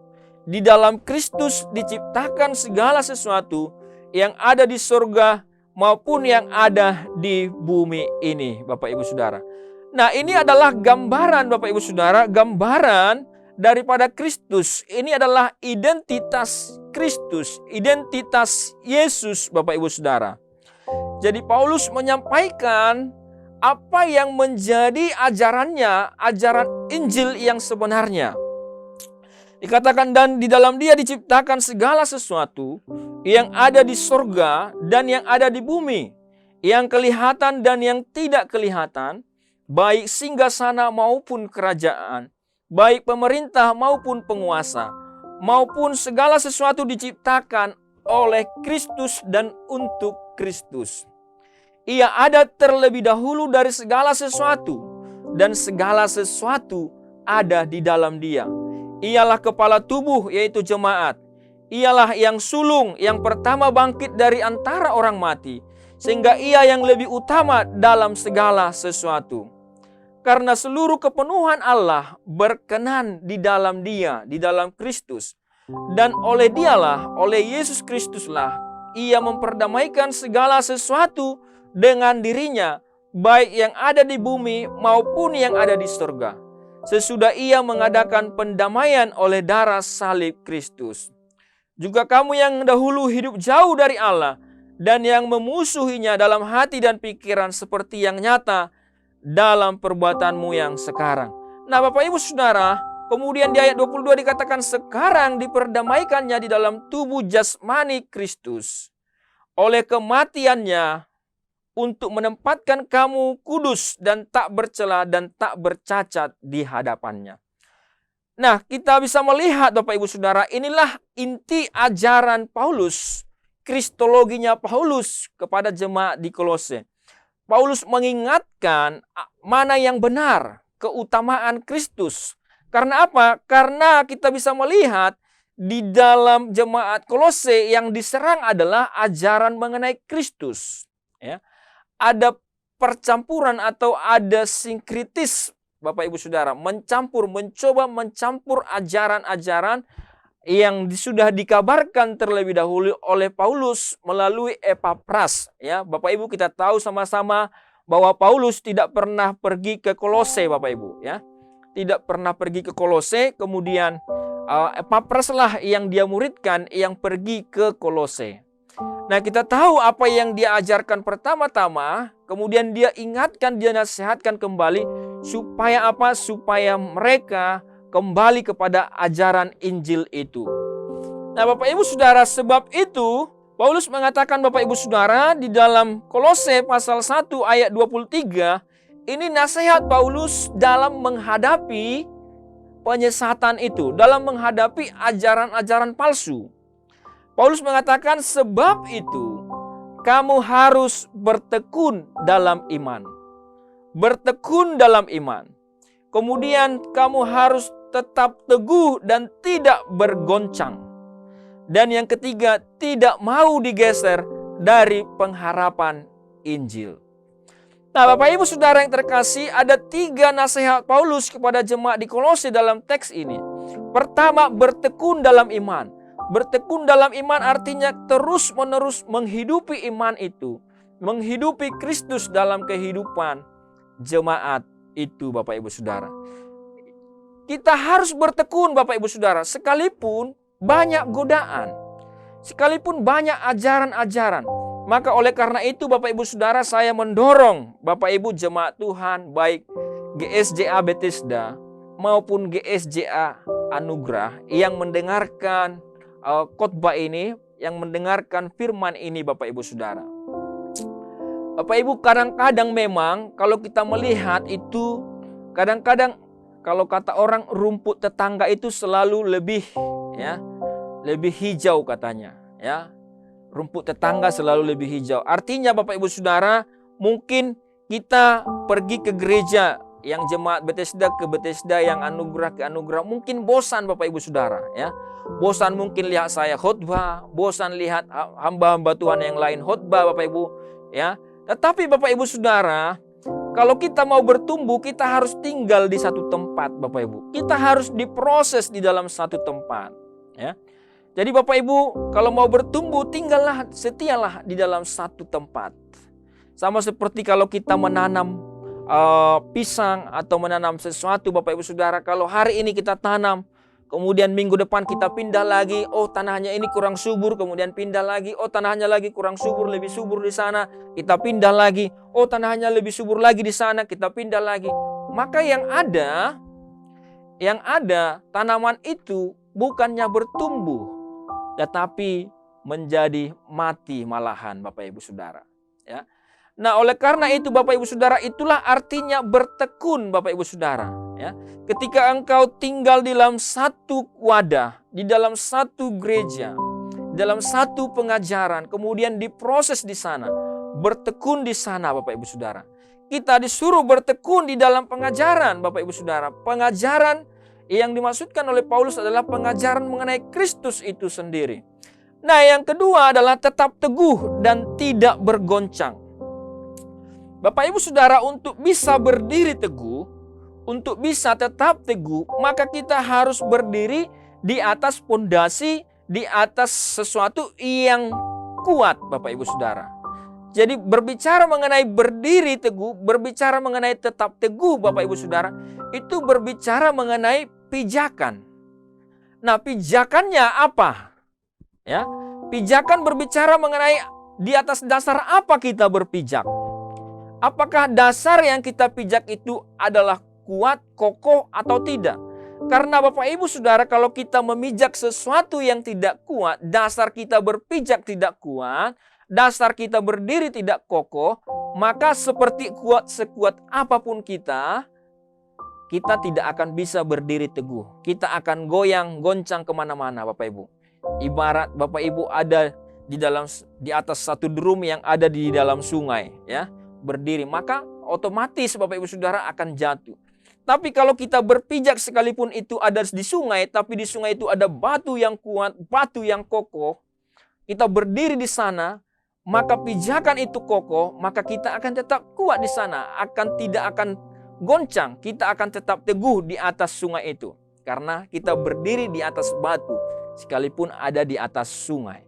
Di dalam Kristus diciptakan segala sesuatu yang ada di surga maupun yang ada di bumi ini, Bapak Ibu Saudara. Nah, ini adalah gambaran Bapak Ibu Saudara, gambaran daripada Kristus. Ini adalah identitas Kristus, identitas Yesus Bapak Ibu Saudara. Jadi Paulus menyampaikan apa yang menjadi ajarannya, ajaran Injil yang sebenarnya. Dikatakan dan di dalam Dia diciptakan segala sesuatu yang ada di surga dan yang ada di bumi, yang kelihatan dan yang tidak kelihatan, baik singgasana maupun kerajaan, baik pemerintah maupun penguasa, maupun segala sesuatu diciptakan oleh Kristus dan untuk Kristus. Ia ada terlebih dahulu dari segala sesuatu, dan segala sesuatu ada di dalam Dia. Ialah kepala tubuh, yaitu jemaat. Ialah yang sulung, yang pertama bangkit dari antara orang mati, sehingga Ia yang lebih utama dalam segala sesuatu. Karena seluruh kepenuhan Allah berkenan di dalam Dia, di dalam Kristus. Dan oleh Dialah, oleh Yesus Kristuslah, Ia memperdamaikan segala sesuatu dengan dirinya, baik yang ada di bumi maupun yang ada di surga. Sesudah Ia mengadakan pendamaian oleh darah salib Kristus. Juga kamu yang dahulu hidup jauh dari Allah dan yang memusuhinya dalam hati dan pikiran seperti yang nyata dalam perbuatanmu yang sekarang. Nah, Bapak Ibu Saudara, kemudian di ayat 22 dikatakan sekarang diperdamaikannya di dalam tubuh jasmani Kristus oleh kematiannya, untuk menempatkan kamu kudus dan tak bercela dan tak bercacat di hadapannya. Nah, kita bisa melihat Bapak Ibu Saudara, inilah inti ajaran Paulus, kristologinya Paulus kepada jemaat di Kolose. Paulus mengingatkan mana yang benar, keutamaan Kristus. Karena apa? Karena kita bisa melihat di dalam jemaat Kolose yang diserang adalah ajaran mengenai Kristus. ya. Ada percampuran atau ada sinkritis, Bapak Ibu Saudara, mencoba mencampur ajaran-ajaran yang sudah dikabarkan terlebih dahulu oleh Paulus melalui Epapras, ya. Bapak Ibu, kita tahu sama-sama bahwa Paulus tidak pernah pergi ke Kolose, Bapak Ibu, ya. Tidak pernah pergi ke Kolose, kemudian Epapras lah yang dia muridkan yang pergi ke Kolose. Nah, kita tahu apa yang dia ajarkan pertama-tama, kemudian dia ingatkan, dia nasihatkan kembali supaya apa? Supaya mereka kembali kepada ajaran Injil itu. Nah, Bapak Ibu Saudara, sebab itu Paulus mengatakan, Bapak Ibu Saudara, di dalam Kolose pasal 1 ayat 23, ini nasihat Paulus dalam menghadapi penyesatan itu, dalam menghadapi ajaran-ajaran palsu. Paulus mengatakan, sebab itu kamu harus bertekun dalam iman. Bertekun dalam iman. Kemudian kamu harus tetap teguh dan tidak bergoncang. Dan yang ketiga, tidak mau digeser dari pengharapan Injil. Nah, Bapak Ibu Saudara yang terkasih, ada 3 nasihat Paulus kepada jemaat di Kolose dalam teks ini. Pertama, bertekun dalam iman. Bertekun dalam iman artinya terus-menerus menghidupi iman itu. Menghidupi Kristus dalam kehidupan jemaat itu, Bapak Ibu Saudara. Kita harus bertekun, Bapak Ibu Saudara, sekalipun banyak godaan, sekalipun banyak ajaran-ajaran. Maka oleh karena itu, Bapak Ibu Saudara, saya mendorong Bapak Ibu jemaat Tuhan, baik GSJA Bethesda maupun GSJA Anugerah yang mendengarkan khotbah ini, yang mendengarkan firman ini, Bapak Ibu Saudara. Bapak Ibu, kadang-kadang memang kalau kita melihat itu, kadang-kadang kalau kata orang, rumput tetangga itu selalu lebih hijau katanya, ya. Rumput tetangga selalu lebih hijau. Artinya Bapak Ibu Saudara, mungkin kita pergi ke gereja yang jemaat Bethesda ke Bethesda, yang anugerah ke anugerah, mungkin bosan Bapak Ibu Saudara, ya. Bosan mungkin lihat saya khotbah, bosan lihat hamba-hamba Tuhan yang lain khotbah, Bapak Ibu, ya. Tetapi Bapak Ibu Saudara, kalau kita mau bertumbuh, kita harus tinggal di satu tempat, Bapak Ibu. Kita harus diproses di dalam satu tempat, ya. Jadi Bapak Ibu, kalau mau bertumbuh, tinggallah, setialah di dalam satu tempat. Sama seperti kalau kita menanam pisang atau menanam sesuatu, Bapak Ibu Saudara, kalau hari ini kita tanam, kemudian minggu depan kita pindah lagi, oh tanahnya ini kurang subur, kemudian pindah lagi, oh tanahnya lagi kurang subur, lebih subur di sana, kita pindah lagi, oh tanahnya lebih subur lagi di sana, kita pindah lagi. Maka yang ada tanaman itu bukannya bertumbuh, tetapi menjadi mati malahan, Bapak Ibu Saudara, ya. Nah, oleh karena itu Bapak Ibu Saudara, itulah artinya bertekun, Bapak Ibu Saudara, ya. Ketika engkau tinggal di dalam satu wadah, di dalam satu gereja, dalam satu pengajaran, kemudian diproses di sana, bertekun di sana, Bapak Ibu Saudara. Kita disuruh bertekun di dalam pengajaran, Bapak Ibu Saudara. Pengajaran yang dimaksudkan oleh Paulus adalah pengajaran mengenai Kristus itu sendiri. Nah, yang kedua adalah tetap teguh dan tidak bergoncang. Bapak Ibu Saudara, untuk bisa berdiri teguh, untuk bisa tetap teguh, maka kita harus berdiri di atas pondasi, di atas sesuatu yang kuat, Bapak Ibu Saudara. Jadi berbicara mengenai berdiri teguh, berbicara mengenai tetap teguh, Bapak Ibu Saudara, itu berbicara mengenai pijakan. Nah, pijakannya apa? Ya, pijakan berbicara mengenai di atas dasar apa kita berpijak. Apakah dasar yang kita pijak itu adalah kuat, kokoh atau tidak? Karena Bapak Ibu Saudara, kalau kita memijak sesuatu yang tidak kuat, dasar kita berpijak tidak kuat, dasar kita berdiri tidak kokoh, maka seperti sekuat apapun kita tidak akan bisa berdiri teguh. Kita akan goyang, goncang kemana-mana, Bapak Ibu. Ibarat Bapak Ibu ada di atas satu drum yang ada di dalam sungai, ya, berdiri, maka otomatis Bapak Ibu Saudara akan jatuh. Tapi kalau kita berpijak sekalipun itu ada di sungai, tapi di sungai itu ada batu yang kuat, batu yang kokoh, kita berdiri di sana, maka pijakan itu kokoh, maka kita akan tetap kuat di sana, tidak akan goncang, kita akan tetap teguh di atas sungai itu. Karena kita berdiri di atas batu, sekalipun ada di atas sungai.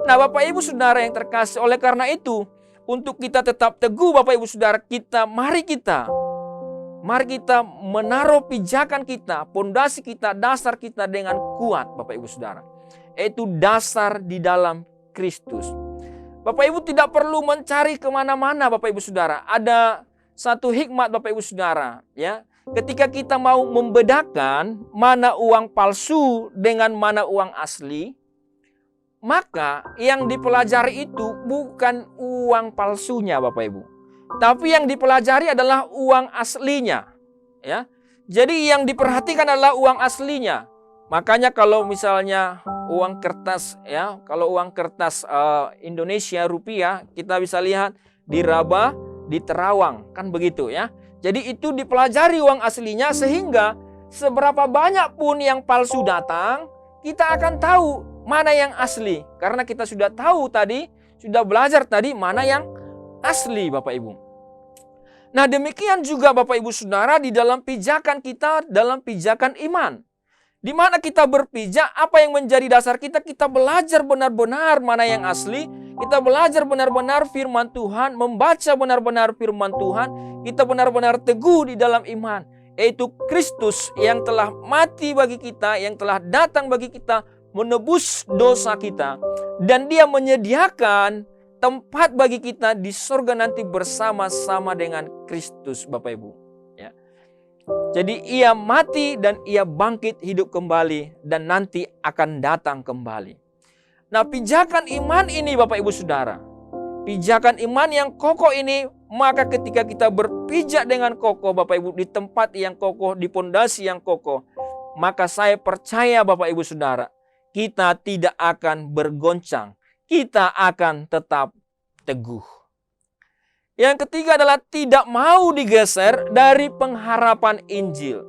Nah, Bapak Ibu Saudara yang terkasih, oleh karena itu, untuk kita tetap teguh Bapak Ibu Saudara, mari kita menaruh pijakan kita, pondasi kita, dasar kita dengan kuat Bapak Ibu Saudara. Yaitu dasar di dalam Kristus. Bapak Ibu tidak perlu mencari kemana-mana Bapak Ibu Saudara. Ada satu hikmat Bapak Ibu Saudara, ya. Ketika kita mau membedakan mana uang palsu dengan mana uang asli, maka yang dipelajari itu bukan uang palsunya Bapak Ibu, tapi yang dipelajari adalah uang aslinya, ya. Jadi yang diperhatikan adalah uang aslinya. Makanya kalau misalnya uang kertas, ya, kalau uang kertas Indonesia rupiah, kita bisa lihat di Rabah, di Terawang, kan begitu ya. Jadi itu dipelajari uang aslinya, sehingga seberapa banyak pun yang palsu datang, kita akan tahu mana yang asli. Karena kita sudah tahu tadi, sudah belajar tadi mana yang asli Bapak Ibu. Nah, demikian juga Bapak Ibu Saudara di dalam pijakan kita, dalam pijakan iman. Di mana kita berpijak, apa yang menjadi dasar kita, kita belajar benar-benar mana yang asli, kita belajar benar-benar firman Tuhan, membaca benar-benar firman Tuhan, kita benar-benar teguh di dalam iman, yaitu Kristus yang telah mati bagi kita, yang telah datang bagi kita, menebus dosa kita, dan Dia menyediakan tempat bagi kita di surga nanti bersama-sama dengan Kristus Bapak Ibu. Ya. Jadi Ia mati dan Ia bangkit hidup kembali dan nanti akan datang kembali. Nah, pijakan iman ini Bapak Ibu Saudara, pijakan iman yang kokoh ini, maka ketika kita berpijak dengan kokoh Bapak Ibu di tempat yang kokoh, di pondasi yang kokoh, maka saya percaya Bapak Ibu Saudara, kita tidak akan bergoncang, kita akan tetap teguh. Yang ketiga adalah tidak mau digeser dari pengharapan Injil.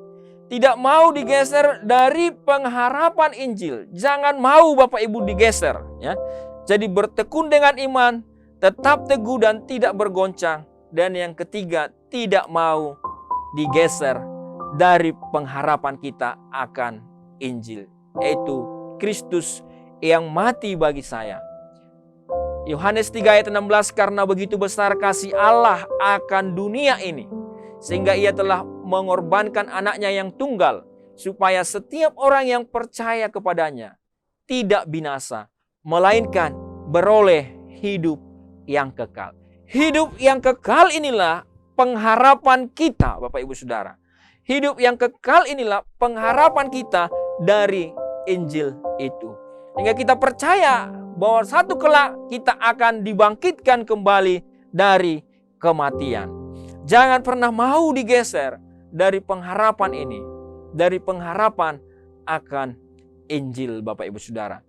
Tidak mau digeser dari pengharapan Injil. Jangan mau Bapak Ibu digeser, ya. Jadi bertekun dengan iman, tetap teguh dan tidak bergoncang. Dan yang ketiga, tidak mau digeser dari pengharapan kita akan Injil, yaitu Kristus yang mati bagi saya. Yohanes 3 ayat 16, karena begitu besar kasih Allah akan dunia ini, sehingga Ia telah mengorbankan anaknya yang tunggal, supaya setiap orang yang percaya kepadanya tidak binasa, melainkan beroleh hidup yang kekal. Hidup yang kekal inilah pengharapan kita Bapak Ibu Saudara. Hidup yang kekal inilah pengharapan kita dari Injil itu. Hingga kita percaya bahwa satu kelak kita akan dibangkitkan kembali dari kematian. Jangan pernah mau digeser dari pengharapan ini, dari pengharapan akan Injil Bapak Ibu Saudara.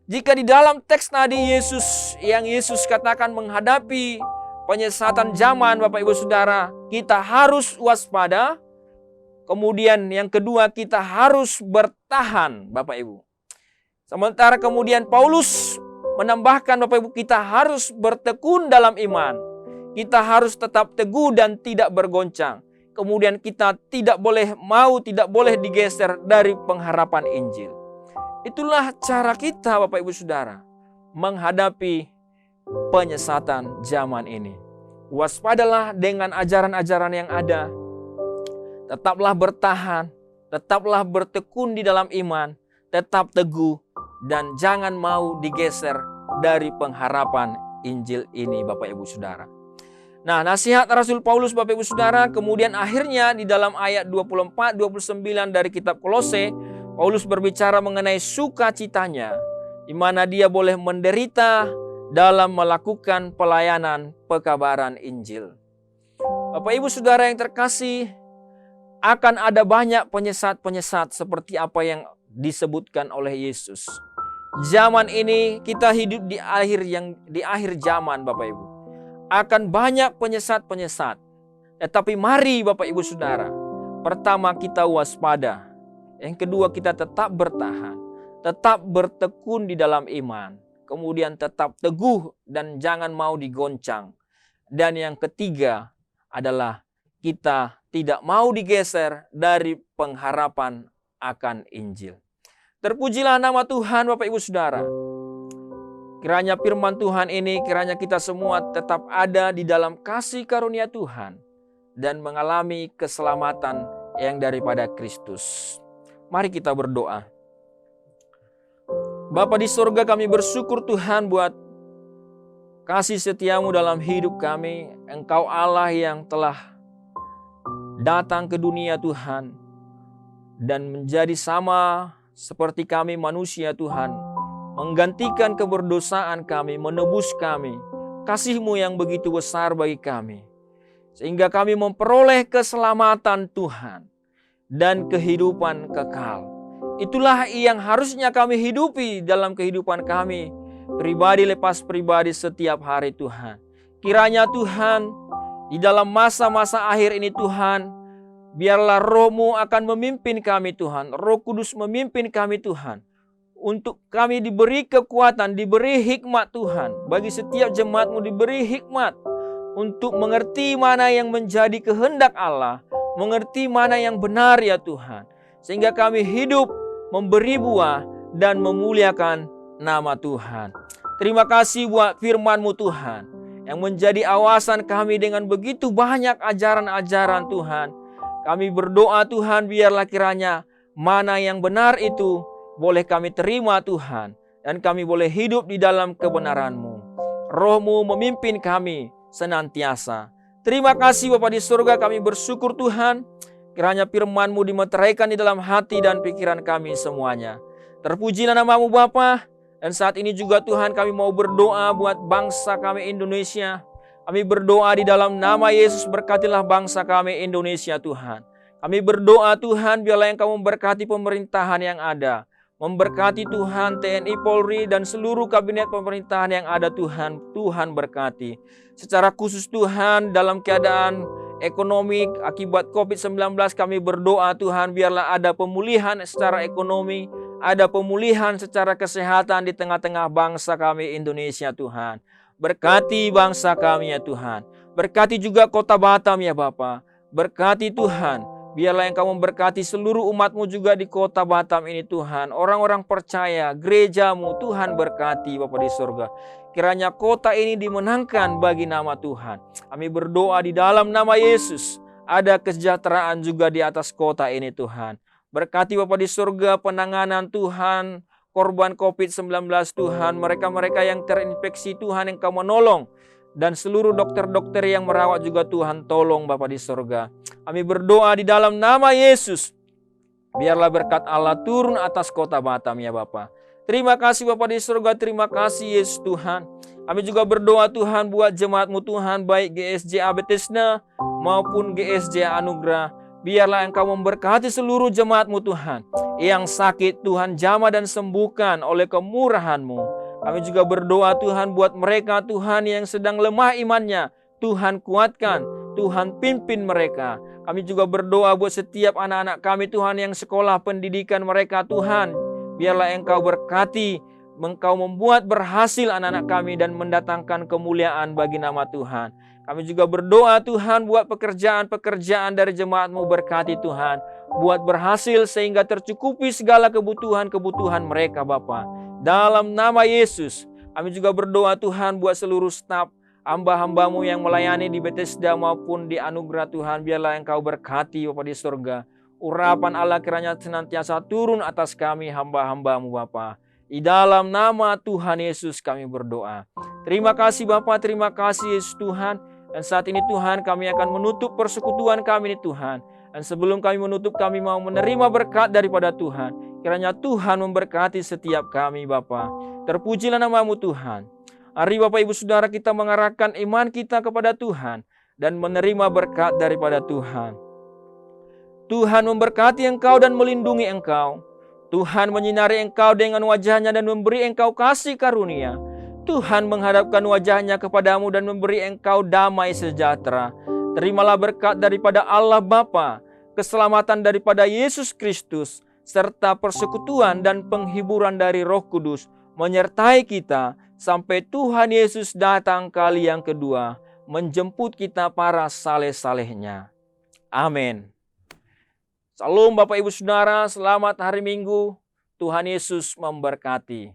Jika di dalam teks tadi Yesus katakan menghadapi penyesatan zaman Bapak Ibu Saudara, kita harus waspada. Kemudian yang kedua, kita harus bertahan Bapak Ibu. Sementara kemudian Paulus menambahkan Bapak Ibu, kita harus bertekun dalam iman. Kita harus tetap teguh dan tidak bergoncang. Kemudian kita tidak boleh digeser dari pengharapan Injil. Itulah cara kita Bapak Ibu Saudara menghadapi penyesatan zaman ini. Waspadalah dengan ajaran-ajaran yang ada. Tetaplah bertahan, tetaplah bertekun di dalam iman, tetap teguh, dan jangan mau digeser dari pengharapan Injil ini Bapak Ibu Saudara. Nah, nasihat Rasul Paulus Bapak Ibu Saudara, kemudian akhirnya di dalam ayat 24-29 dari kitab Kolose, Paulus berbicara mengenai sukacitanya, di mana dia boleh menderita dalam melakukan pelayanan pekabaran Injil. Bapak Ibu Saudara yang terkasih, akan ada banyak penyesat-penyesat seperti apa yang disebutkan oleh Yesus. Zaman ini kita hidup di akhir zaman Bapak Ibu. Akan banyak penyesat-penyesat. Tetapi mari Bapak Ibu Saudara, pertama kita waspada. Yang kedua kita tetap bertahan, tetap bertekun di dalam iman. kemudian tetap teguh dan jangan mau digoncang. Dan yang ketiga adalah kita tidak mau digeser dari pengharapan akan Injil. Terpujilah nama Tuhan Bapak Ibu Saudara. Kiranya firman Tuhan ini, kiranya kita semua tetap ada di dalam kasih karunia Tuhan dan mengalami keselamatan yang daripada Kristus. Mari kita berdoa. Bapa di surga, kami bersyukur Tuhan buat kasih setiamu dalam hidup kami. Engkau Allah yang telah datang ke dunia Tuhan dan menjadi sama seperti kami manusia Tuhan. Menggantikan keberdosaan kami, menebus kami. Kasih-Mu yang begitu besar bagi kami. Sehingga kami memperoleh keselamatan Tuhan dan kehidupan kekal. Itulah yang harusnya kami hidupi dalam kehidupan kami, pribadi lepas pribadi setiap hari Tuhan. Kiranya Tuhan, di dalam masa-masa akhir ini Tuhan, biarlah Roh-Mu akan memimpin kami Tuhan. Roh Kudus memimpin kami Tuhan. Untuk kami diberi kekuatan, diberi hikmat Tuhan. Bagi setiap jemaat-Mu diberi hikmat untuk mengerti mana yang menjadi kehendak Allah. Mengerti mana yang benar ya Tuhan. Sehingga kami hidup memberi buah dan memuliakan nama Tuhan. Terima kasih buat firman-Mu Tuhan. Yang menjadi awasan kami dengan begitu banyak ajaran-ajaran Tuhan. Kami berdoa Tuhan biarlah kiranya mana yang benar itu boleh kami terima Tuhan. Dan kami boleh hidup di dalam kebenaran-Mu. Roh-Mu memimpin kami senantiasa. Terima kasih Bapa di surga, kami bersyukur Tuhan. Kiranya firman-Mu dimeteraikan di dalam hati dan pikiran kami semuanya. Terpujilah nama-Mu Bapa. Dan saat ini juga Tuhan kami mau berdoa buat bangsa kami Indonesia. Kami berdoa di dalam nama Yesus, berkatilah bangsa kami Indonesia Tuhan. Kami berdoa Tuhan biarlah Engkau memberkati pemerintahan yang ada. Memberkati Tuhan TNI Polri dan seluruh kabinet pemerintahan yang ada Tuhan. Tuhan berkati. Secara khusus Tuhan dalam keadaan ekonomi akibat COVID-19 kami berdoa Tuhan biarlah ada pemulihan secara ekonomi. Ada pemulihan secara kesehatan di tengah-tengah bangsa kami Indonesia Tuhan. Berkati bangsa kami ya Tuhan. Berkati juga kota Batam ya Bapa. Berkati Tuhan. Biarlah Engkau memberkati seluruh umat-Mu juga di kota Batam ini Tuhan. Orang-orang percaya, gereja-Mu Tuhan berkati Bapa di surga. Kiranya kota ini dimenangkan bagi nama Tuhan. Kami berdoa di dalam nama Yesus. Ada kesejahteraan juga di atas kota ini Tuhan. Berkati Bapa di surga penanganan Tuhan. Korban COVID-19 Tuhan. Mereka-mereka yang terinfeksi Tuhan Engkau menolong. Dan seluruh dokter-dokter yang merawat juga Tuhan tolong Bapa di surga. Kami berdoa di dalam nama Yesus. Biarlah berkat Allah turun atas kota Batam ya Bapa. Terima kasih Bapa di surga, terima kasih Yesus Tuhan. Kami juga berdoa Tuhan buat jemaat-Mu Tuhan, baik GSJ Bethesda maupun GSJ Anugerah. Biarlah Engkau memberkati seluruh jemaat-Mu Tuhan. Yang sakit Tuhan jamah dan sembuhkan oleh kemurahan-Mu. Kami juga berdoa Tuhan buat mereka Tuhan yang sedang lemah imannya. Tuhan kuatkan, Tuhan pimpin mereka. Kami juga berdoa buat setiap anak-anak kami Tuhan yang sekolah pendidikan mereka Tuhan. Biarlah Engkau berkati, Engkau membuat berhasil anak-anak kami dan mendatangkan kemuliaan bagi nama Tuhan. Kami juga berdoa Tuhan buat pekerjaan-pekerjaan dari jemaat-Mu berkati Tuhan. Buat berhasil sehingga tercukupi segala kebutuhan-kebutuhan mereka Bapa. Dalam nama Yesus, kami juga berdoa Tuhan buat seluruh staf hamba-hamba-Mu yang melayani di Bethesda maupun di Anugerah Tuhan. Biarlah Engkau berkati Bapa di surga. Urapan Allah kiranya senantiasa turun atas kami hamba-hamba-Mu Bapa. Di dalam nama Tuhan Yesus kami berdoa. Terima kasih Bapa, terima kasih Yesus Tuhan. Dan saat ini Tuhan kami akan menutup persekutuan kami ini Tuhan. Dan sebelum kami menutup kami mau menerima berkat daripada Tuhan. Kiranya Tuhan memberkati setiap kami Bapa. Terpujilah nama-Mu Tuhan. Mari Bapak Ibu Saudara kita mengarahkan iman kita kepada Tuhan. Dan menerima berkat daripada Tuhan. Tuhan memberkati engkau dan melindungi engkau. Tuhan menyinari engkau dengan wajah-Nya dan memberi engkau kasih karunia. Tuhan menghadapkan wajah-Nya kepadamu dan memberi engkau damai sejahtera. Terimalah berkat daripada Allah Bapa, keselamatan daripada Yesus Kristus, serta persekutuan dan penghiburan dari Roh Kudus menyertai kita sampai Tuhan Yesus datang kali yang kedua, menjemput kita para saleh-salehnya. Amin. Salam Bapak Ibu Saudara, selamat hari Minggu. Tuhan Yesus memberkati.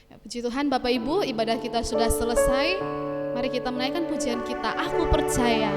Ya, puji Tuhan Bapak Ibu, ibadah kita sudah selesai. Mari kita menaikkan pujian kita, Aku Percaya.